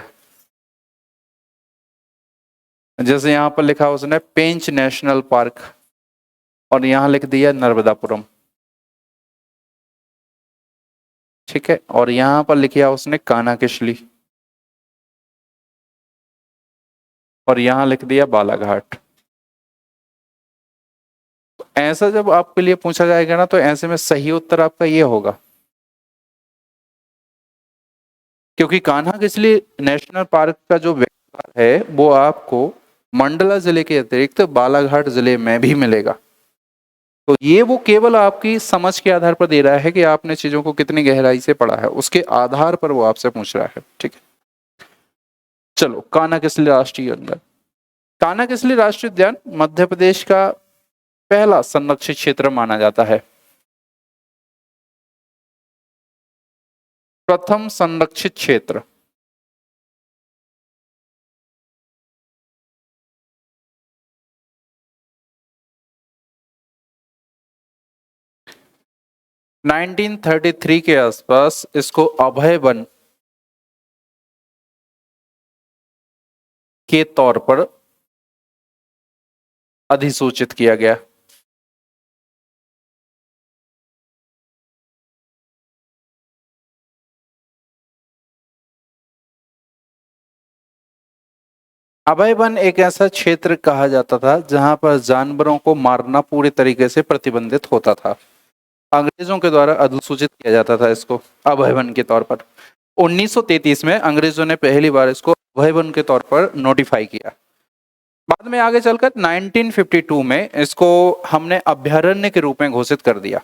जैसे यहाँ पर लिखा उसने पेंच नेशनल पार्क और यहाँ लिख दिया नर्मदापुरम, ठीक है। और यहाँ पर लिखा उसने कान्हा किसली और यहाँ लिख दिया बालाघाट। ऐसा जब आपके लिए पूछा जाएगा ना, तो ऐसे में सही उत्तर आपका ये होगा, क्योंकि कान्हा किसली नेशनल पार्क का जो विस्तार है वो आपको मंडला जिले के अतिरिक्त बालाघाट जिले में भी मिलेगा। तो ये वो केवल आपकी समझ के आधार पर दे रहा है कि आपने चीजों को कितनी गहराई से पढ़ा है, उसके आधार पर वो आपसे पूछ रहा है। ठीक है, चलो कान्हा किसली राष्ट्रीय उद्यान। कान्हा किसली राष्ट्रीय उद्यान मध्य प्रदेश का पहला संरक्षित क्षेत्र माना जाता है। प्रथम संरक्षित क्षेत्र। नाइनटीन 1933 के आसपास इसको अभय वन के तौर पर अधिसूचित किया गया। अभय वन एक ऐसा क्षेत्र कहा जाता था जहां पर जानवरों को मारना पूरी तरीके से प्रतिबंधित होता था। अंग्रेजों के द्वारा अधिसूचित किया जाता था इसको अभय वन के तौर पर। 1933 में अंग्रेजों ने पहली बार इसको अभय वन के तौर पर नोटिफाई किया। बाद में आगे चलकर 1952 में इसको हमने अभयारण्य के रूप में घोषित कर दिया।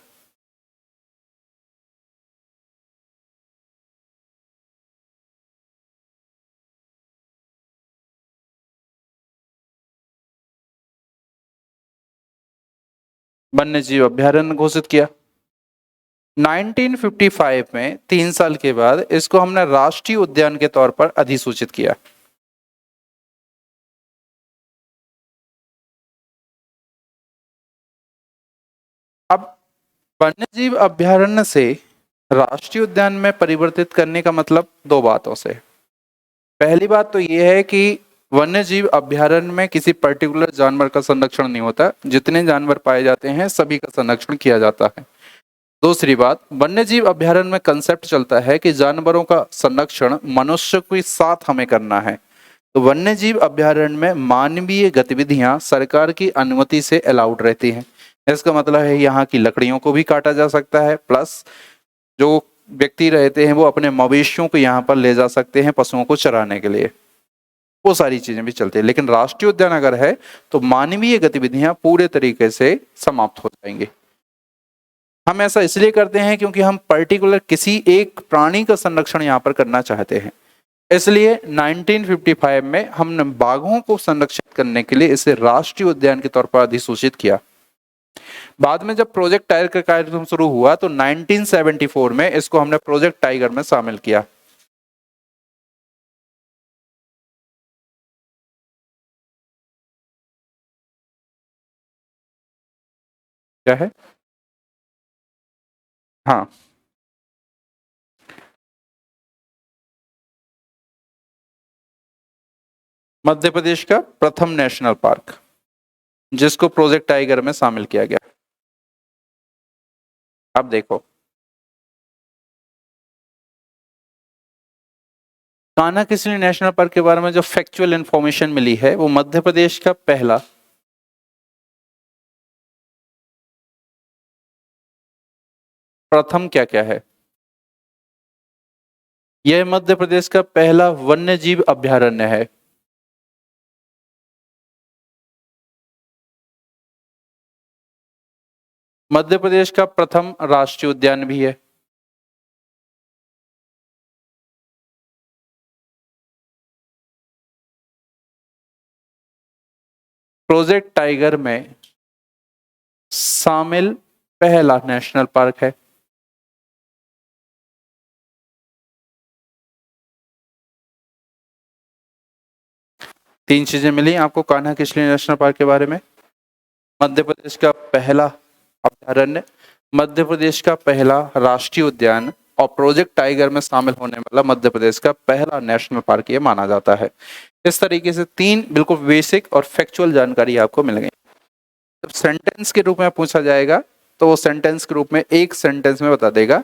वन्य जीव अभयारण्य घोषित किया। 1955 में 3 साल के बाद इसको हमने राष्ट्रीय उद्यान के तौर पर अधिसूचित किया। अब वन्यजीव अभयारण्य से राष्ट्रीय उद्यान में परिवर्तित करने का मतलब दो बातों से। पहली बात तो यह है कि वन्यजीव अभयारण्य में किसी पर्टिकुलर जानवर का संरक्षण नहीं होता, जितने जानवर पाए जाते हैं सभी का संरक्षण किया जाता है। दूसरी बात, वन्यजीव अभयारण्य में कंसेप्ट चलता है कि जानवरों का संरक्षण मनुष्य के साथ हमें करना है। तो वन्यजीव अभयारण्य में मानवीय गतिविधियां सरकार की अनुमति से अलाउड रहती हैं। इसका मतलब है यहाँ की लकड़ियों को भी काटा जा सकता है, प्लस जो व्यक्ति रहते हैं वो अपने मवेशियों को यहाँ पर ले जा सकते हैं पशुओं को चराने के लिए, वो सारी चीजें भी चलती है। लेकिन राष्ट्रीय उद्यान अगर है तो मानवीय गतिविधियां पूरे तरीके से समाप्त हो जाएंगी। हम ऐसा इसलिए करते हैं क्योंकि हम पर्टिकुलर किसी एक प्राणी का संरक्षण यहाँ पर करना चाहते हैं। इसलिए 1955 में हमने बाघों को संरक्षित करने के लिए इसे राष्ट्रीय उद्यान के तौर पर अधिसूचित किया। बाद में जब प्रोजेक्ट टाइगर का कार्यक्रम शुरू हुआ तो 1974 में इसको हमने प्रोजेक्ट टाइगर में शामिल किया। क्या है? हाँ, मध्य प्रदेश का प्रथम नेशनल पार्क जिसको प्रोजेक्ट टाइगर में शामिल किया गया। अब देखो, कान्हा किसली नेशनल पार्क के बारे में जो फैक्चुअल इंफॉर्मेशन मिली है वो मध्य प्रदेश का पहला प्रथम क्या क्या है, यह मध्य प्रदेश का पहला वन्य जीव अभयारण्य है। मध्य प्रदेश का प्रथम राष्ट्रीय उद्यान भी है। प्रोजेक्ट टाइगर में शामिल पहला नेशनल पार्क है। तीन चीजें मिली आपको कान्हा किसली नेशनल पार्क के बारे में। मध्य प्रदेश का पहला अभयारण्य, मध्य प्रदेश का पहला राष्ट्रीय उद्यान और प्रोजेक्ट टाइगर में शामिल होने वाला मध्य प्रदेश का पहला नेशनल पार्क ये माना जाता है। इस तरीके से तीन बिल्कुल बेसिक और फैक्चुअल जानकारी आपको मिल गई। जब सेंटेंस के रूप में पूछा जाएगा तो वो सेंटेंस के रूप में एक सेंटेंस में बता देगा,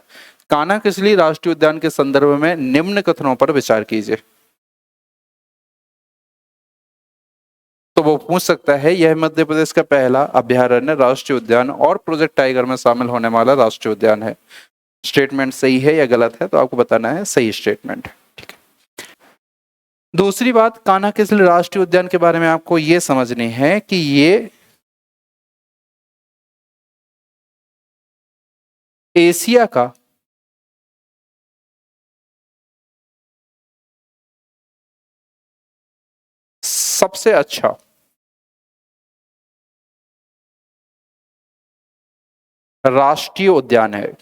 कान्हा किसली राष्ट्रीय उद्यान के संदर्भ में निम्न कथनों पर विचार कीजिए। तो वो पूछ सकता है यह मध्य प्रदेश का पहला अभयारण्य राष्ट्रीय उद्यान और प्रोजेक्ट टाइगर में शामिल होने वाला राष्ट्रीय उद्यान है। स्टेटमेंट सही है या गलत है, तो आपको बताना है सही स्टेटमेंट है। ठीक है। दूसरी बात, कान्हा किसली राष्ट्रीय उद्यान के बारे में आपको ये समझनी है कि ये एशिया का सबसे अच्छा राष्ट्रीय उद्यान है। -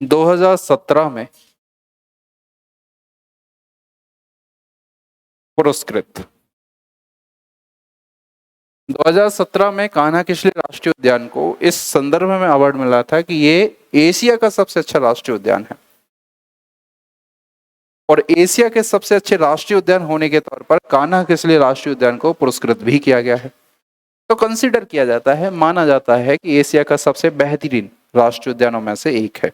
2017 में पुरस्कृत। 2017 में कान्हा किसली राष्ट्रीय उद्यान को इस संदर्भ में अवार्ड मिला था कि ये एशिया का सबसे अच्छा राष्ट्रीय उद्यान है, और एशिया के सबसे अच्छे राष्ट्रीय उद्यान होने के तौर पर कान्हा किसली राष्ट्रीय उद्यान को पुरस्कृत भी किया गया है। तो कंसीडर किया जाता है, माना जाता है कि एशिया का सबसे बेहतरीन राष्ट्रीय उद्यानों में से एक है।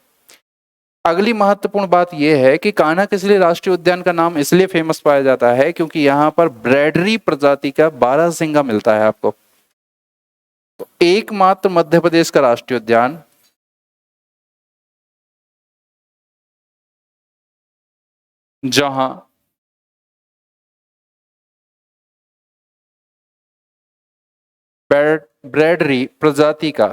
अगली महत्वपूर्ण बात यह है कि कान्हा किसली राष्ट्रीय उद्यान का नाम इसलिए फेमस पाया जाता है क्योंकि यहाँ पर ब्रैडरी प्रजाति का बारहसिंगा मिलता है आपको। तो एकमात्र मध्य प्रदेश का राष्ट्रीय उद्यान जहां ब्रैडरी प्रजाति का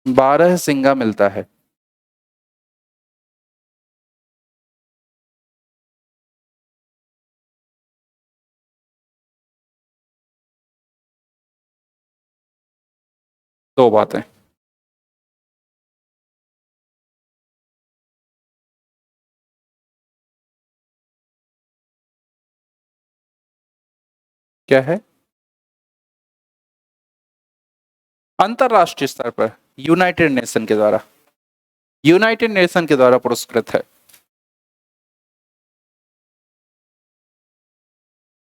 बारहसिंगा मिलता है। दो बातें। क्या है? अंतरराष्ट्रीय स्तर पर यूनाइटेड नेशन के द्वारा, यूनाइटेड नेशन के द्वारा पुरस्कृत है।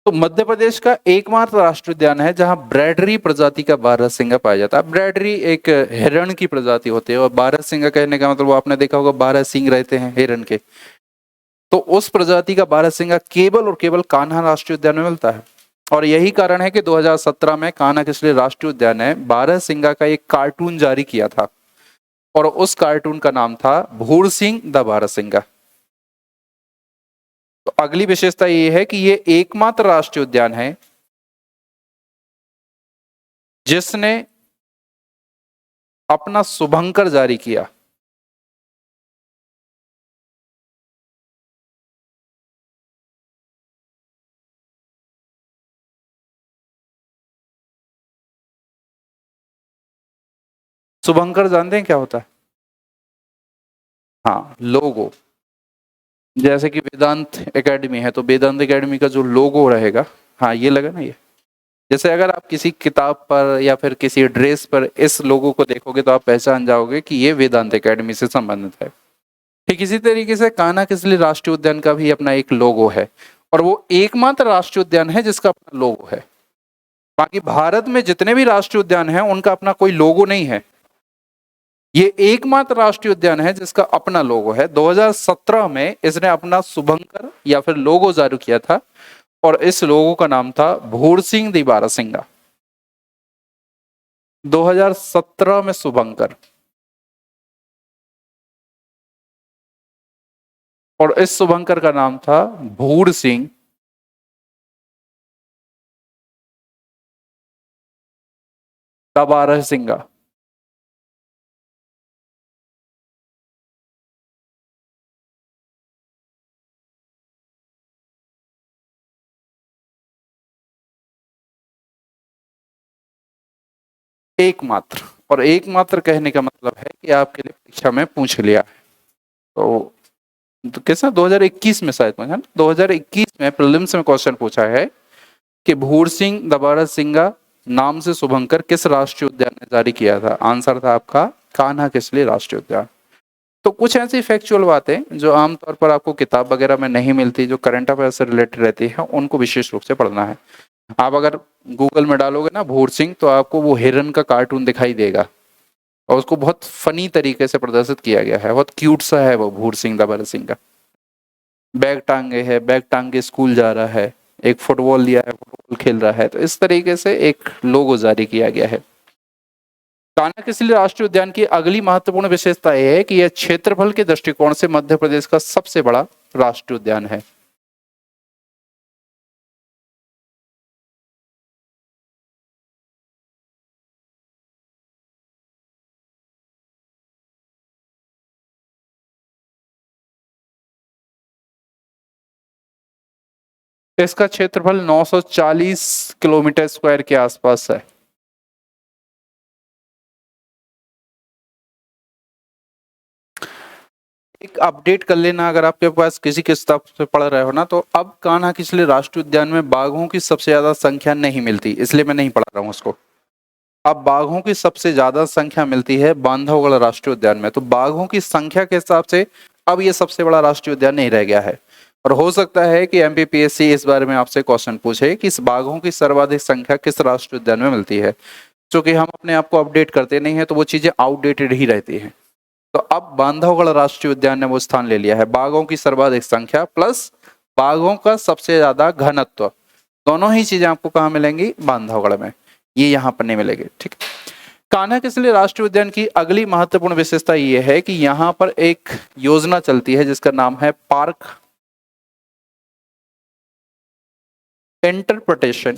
तो मध्य प्रदेश का एकमात्र राष्ट्रीय उद्यान है जहां ब्रैडरी प्रजाति का बारहसिंगा पाया जाता है। ब्रैडरी एक हिरण की प्रजाति होती है, और बारहसिंगा कहने का मतलब वो आपने देखा होगा 12 सींग रहते हैं हिरण के। तो उस प्रजाति का बारहसिंगा केवल और केवल कान्हा राष्ट्रीय उद्यान में मिलता है, और यही कारण है कि 2017 में कान्हा किसली राष्ट्रीय उद्यान ने बारहसिंगा का एक कार्टून जारी किया था, और उस कार्टून का नाम था भूर सिंह द बारहसिंगा। तो अगली विशेषता ये है कि ये एकमात्र राष्ट्रीय उद्यान है जिसने अपना शुभंकर जारी किया। शुभंकर जानते हैं क्या होता है? हाँ, लोगो। जैसे कि वेदांत एकेडमी है, तो वेदांत एकेडमी का जो लोगो रहेगा, हाँ ये लगा ना ये। जैसे अगर आप किसी किताब पर या फिर किसी ड्रेस पर इस लोगो को देखोगे तो आप पहचान जाओगे कि ये वेदांत एकेडमी से संबंधित है। ठीक इसी तरीके से कान्हा किसली राष्ट्रीय उद्यान का भी अपना एक लोगो है, और वो एकमात्र राष्ट्रीय उद्यान है जिसका अपना लोगो है। बाकी भारत में जितने भी राष्ट्रीय उद्यान हैं उनका अपना कोई लोगो नहीं है। ये एकमात्र राष्ट्रीय उद्यान है जिसका अपना लोगो है। 2017 में इसने अपना शुभंकर या फिर लोगो जारी किया था, और इस लोगो का नाम था भूर सिंह दी बारहसिंगा। 2017 में शुभंकर, और इस शुभंकर का नाम था भूर सिंह द बारहसिंगा। एकमात्र, और एकमात्र कहने का मतलब है कि आपके लिए परीक्षा में पूछ लिया है। तो कैसा 2021 में शायद पूछा ना, 2021 में प्रीलिम्स में क्वेश्चन पूछा है कि भूर सिंह द बारहसिंगा नाम से शुभंकर किस राष्ट्रीय उद्यान ने जारी किया था? आंसर था आपका कान्हा किसली राष्ट्रीय उद्यान। तो कुछ ऐसी फैक्चुअल बातें जो आमतौर पर आपको किताब वगैरह में नहीं मिलती, जो करंट अफेयर से रिलेटेड रहती है, उनको विशेष रूप से पढ़ना है। आप अगर गूगल में डालोगे ना भूर सिंह, तो आपको वो हिरन का कार्टून दिखाई देगा, और उसको बहुत फनी तरीके से प्रदर्शित किया गया है, बहुत क्यूट सा है वो भूर सिंह द भरत सिंह का। बैग टांगे है, बैग टांग के स्कूल जा रहा है, एक फुटबॉल लिया है, फुटबॉल खेल रहा है, तो इस तरीके से एक लोगो जारी किया गया है। कान्हा किसली राष्ट्रीय उद्यान की अगली महत्वपूर्ण विशेषता यह है कि यह क्षेत्रफल के दृष्टिकोण से मध्य प्रदेश का सबसे बड़ा राष्ट्रीय उद्यान है। इसका क्षेत्रफल 940 किलोमीटर स्क्वायर के आसपास है। एक अपडेट कर लेना अगर आपके पास किसी किताब से पढ़ रहे हो ना, तो अब कान्हा किसली राष्ट्रीय उद्यान में बाघों की सबसे ज्यादा संख्या नहीं मिलती, इसलिए मैं नहीं पढ़ा रहा हूँ उसको। अब बाघों की सबसे ज्यादा संख्या मिलती है बांधवगढ़ राष्ट्रीय उद्यान में, तो बाघों की संख्या के हिसाब से अब ये सबसे बड़ा राष्ट्रीय उद्यान नहीं रह गया है। और हो सकता है कि एमपीपीएससी इस बारे में आपसे क्वेश्चन पूछे कि इस बाघों की सर्वाधिक संख्या किस राष्ट्रीय उद्यान में मिलती है। क्योंकि हम अपने आप को अपडेट करते नहीं है तो वो चीजें आउटडेटेड ही रहती हैं। तो अब बांधवगढ़ राष्ट्रीय उद्यान ने वो स्थान ले लिया है, बाघों की सर्वाधिक संख्या प्लस बाघों का सबसे ज्यादा घनत्व, दोनों ही चीजें आपको कहाँ मिलेंगी, बांधवगढ़ में, ये यहाँ पर नहीं मिलेगी। ठीक। कान्हा किसली राष्ट्रीय उद्यान की अगली महत्वपूर्ण विशेषता ये है कि यहाँ पर एक योजना चलती है जिसका नाम है पार्क इंटरप्रिटेशन।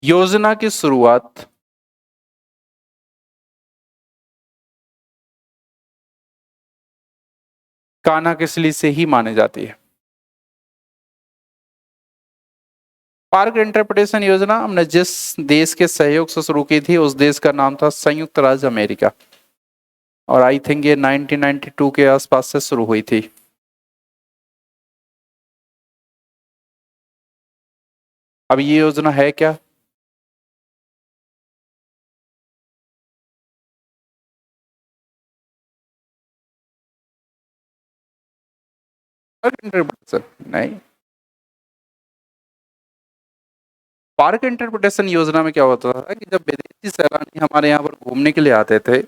योजना की शुरुआत कान्हा किसली से ही मानी जाती है। पार्क इंटरप्रिटेशन योजना हमने जिस देश के सहयोग से शुरू की थी उस देश का नाम था संयुक्त राज्य अमेरिका, और आई थिंक ये 1992 के आसपास से शुरू हुई थी। अब ये योजना है क्या, पार्क इंटरप्रिटेशन नहीं। पार्क इंटरप्रिटेशन योजना में क्या होता था कि जब विदेशी सैलानी हमारे यहाँ पर घूमने के लिए आते थे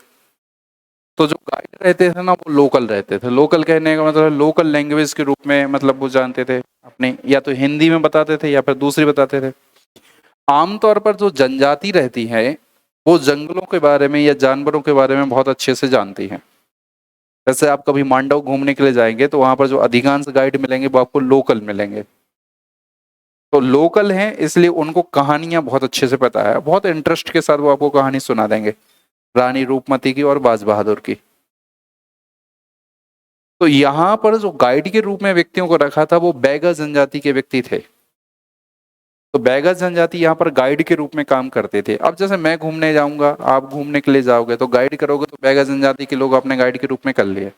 तो जो गाइड रहते थे ना वो लोकल रहते थे। लोकल कहने का मतलब लोकल लैंग्वेज के रूप में, मतलब वो जानते थे अपने, या तो हिंदी में बताते थे या फिर दूसरी बताते थे। आमतौर पर जो जनजाति रहती है वो जंगलों के बारे में या जानवरों के बारे में बहुत अच्छे से जानती है। जैसे आप कभी मांडव घूमने के लिए जाएंगे तो वहां पर जो अधिकांश गाइड मिलेंगे वो आपको लोकल मिलेंगे। तो लोकल हैं इसलिए उनको कहानियां बहुत अच्छे से पता है, बहुत इंटरेस्ट के साथ वो आपको कहानी सुना देंगे, रानी रूपमती की और बाज बहादुर की। तो यहाँ पर जो गाइड के रूप में व्यक्तियों को रखा था वो बैगा जनजाति के व्यक्ति थे। तो बैगा जनजाति यहाँ पर गाइड के रूप में काम करते थे। अब जैसे मैं घूमने जाऊंगा, आप घूमने के लिए जाओगे तो गाइड करोगे, तो बैगा जनजाति के लोग अपने गाइड के रूप में कर लिए।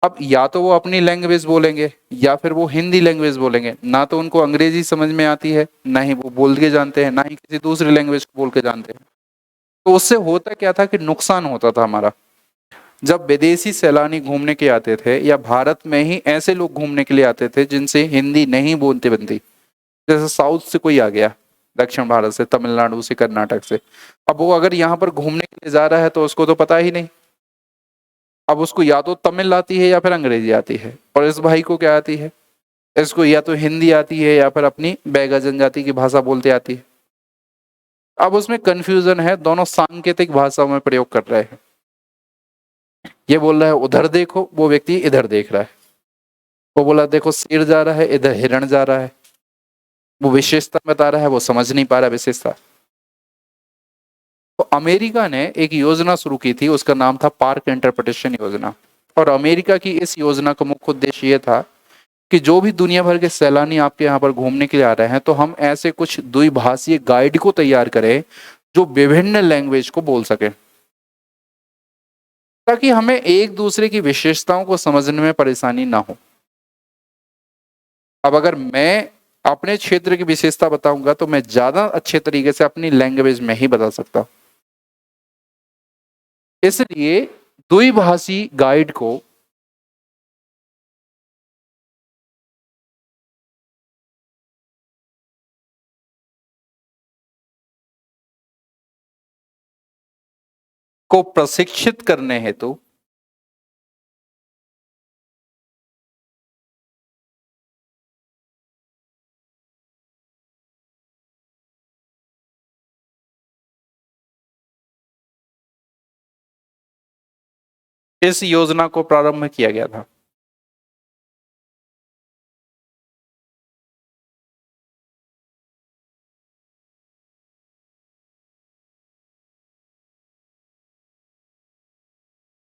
अब या तो वो अपनी लैंग्वेज बोलेंगे या फिर वो हिंदी लैंग्वेज बोलेंगे, ना तो उनको अंग्रेजी समझ में आती है, ना ही वो बोल के जानते हैं, ना ही किसी दूसरी लैंग्वेज को बोल के जानते हैं। तो उससे होता क्या था कि नुकसान होता था हमारा। जब विदेशी सैलानी घूमने के आते थे या भारत में ही ऐसे लोग घूमने के लिए आते थे जिनसे हिंदी नहीं बोलते बनती, जैसे साउथ से कोई आ गया, दक्षिण भारत से, तमिलनाडु से, कर्नाटक से, अब वो अगर यहाँ पर घूमने के लिए जा रहा है तो उसको तो पता ही नहीं। अब उसको या तो तमिल आती है या फिर अंग्रेजी आती है, और इस भाई को क्या आती है, इसको या तो हिंदी आती है या फिर अपनी बैगा जनजाति की भाषा बोलते आती है। अब उसमें कंफ्यूजन है, दोनों सांकेतिक भाषाओं में प्रयोग कर रहे हैं। ये बोल रहा है उधर देखो, वो व्यक्ति इधर देख रहा है। वो बोला देखो शेर जा रहा है, इधर हिरण जा रहा है। वो विशेषता बता रहा है, वो समझ नहीं पा रहा विशेषता। तो अमेरिका ने एक योजना शुरू की थी, उसका नाम था पार्क इंटरप्रिटेशन योजना। और अमेरिका की इस योजना का मुख्य उद्देश्य ये था कि जो भी दुनिया भर के सैलानी आपके यहाँ पर घूमने के लिए आ रहे हैं, तो हम ऐसे कुछ द्विभाषीय गाइड को तैयार करें जो विभिन्न लैंग्वेज को बोल सके, ताकि हमें एक दूसरे की विशेषताओं को समझने में परेशानी ना हो। अब अगर मैं अपने क्षेत्र की विशेषता बताऊंगा तो मैं ज्यादा अच्छे तरीके से अपनी लैंग्वेज में ही बता सकता हूँ। इसलिए द्विभाषी गाइड को प्रशिक्षित करने हेतु इस योजना को प्रारंभ किया गया था।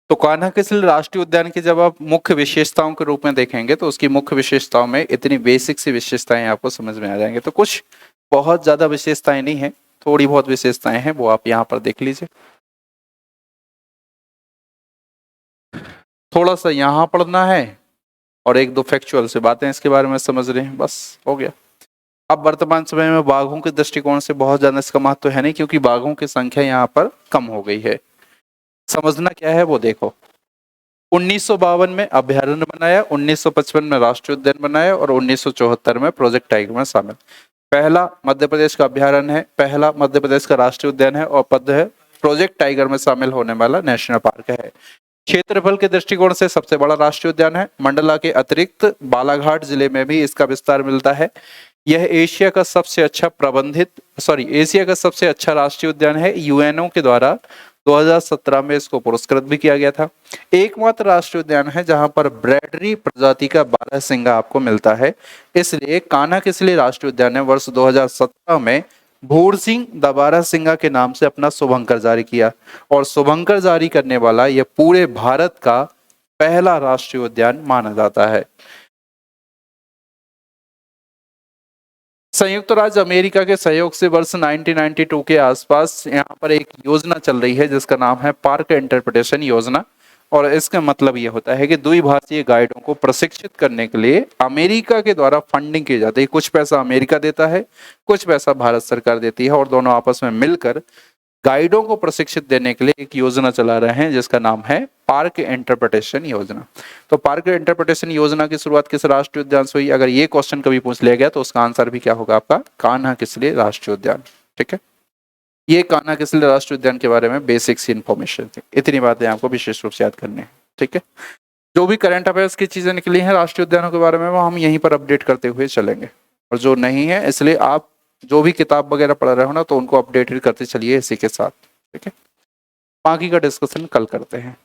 तो कान्हा किसली राष्ट्रीय उद्यान की जब आप मुख्य विशेषताओं के रूप में देखेंगे तो उसकी मुख्य विशेषताओं में इतनी बेसिक सी विशेषताएं आपको समझ में आ जाएंगे। तो कुछ बहुत ज्यादा विशेषताएं नहीं है, थोड़ी बहुत विशेषताएं हैं, वो आप यहाँ पर देख लीजिए। थोड़ा सा यहाँ पढ़ना है और एक दो फैक्चुअल से बातें इसके बारे में समझ रहे हैं, बस हो गया। अब वर्तमान समय में बाघों के दृष्टिकोण से बहुत ज्यादा इसका महत्व तो है नहीं, क्योंकि बाघों की संख्या यहाँ पर कम हो गई है। समझना क्या है वो देखो। 1952 में अभ्यारण्य बनाया, 1955 में राष्ट्रीय उद्यान बनाया और 1974 में प्रोजेक्ट टाइगर में शामिल। पहला मध्य प्रदेश का अभ्यारण्य है, पहला मध्य प्रदेश का राष्ट्रीय उद्यान है और पद है प्रोजेक्ट टाइगर में शामिल होने वाला नेशनल पार्क है। क्षेत्रफल के दृष्टिकोण से सबसे बड़ा राष्ट्रीय उद्यान है। मंडला के अतिरिक्त बालाघाट जिले में भी इसका विस्तार मिलता है। यह एशिया का सबसे अच्छा राष्ट्रीय उद्यान है। यूएनओ के द्वारा 2017 में इसको पुरस्कृत भी किया गया था। एकमात्र राष्ट्रीय उद्यान है जहां पर ब्रैडरी प्रजाति का बारहसिंगा आपको मिलता है। इसलिए कान्हा किसली राष्ट्रीय उद्यान ने वर्ष 2017 में भूर सिंह द बारहसिंगा के नाम से अपना शुभंकर जारी किया और शुभंकर जारी करने वाला यह पूरे भारत का पहला राष्ट्रीय उद्यान माना जाता है। संयुक्त राज्य अमेरिका के सहयोग से वर्ष 1992 के आसपास यहाँ पर एक योजना चल रही है जिसका नाम है पार्क इंटरप्रिटेशन योजना। और इसका मतलब ये होता है कि द्विभाषीय गाइडों को प्रशिक्षित करने के लिए अमेरिका के द्वारा फंडिंग की जाती है। कुछ पैसा अमेरिका देता है, कुछ पैसा भारत सरकार देती है और दोनों आपस में मिलकर गाइडों को प्रशिक्षित देने के लिए एक योजना चला रहे हैं जिसका नाम है पार्क इंटरप्रिटेशन योजना। तो पार्क इंटरप्रिटेशन योजना की शुरुआत किस राष्ट्रीय उद्यान से हुई? अगर ये क्वेश्चन कभी पूछ लिया गया तो उसका आंसर भी क्या होगा आपका? कान्हा किसली राष्ट्रीय उद्यान। ठीक है, ये कान्हा किसली राष्ट्रीय उद्यान के बारे में बेसिक सी इन्फॉर्मेशन थी। इतनी बातें आपको विशेष रूप से याद करनी है। ठीक है, जो भी करंट अफेयर्स की चीजें निकली हैं राष्ट्रीय उद्यानों के बारे में वो हम यहीं पर अपडेट करते हुए चलेंगे, और जो नहीं है इसलिए आप जो भी किताब वगैरह पढ़ रहे हो ना तो उनको अपडेटेड करते चलिए इसी के साथ। ठीक है, बाकी का डिस्कशन कल करते हैं।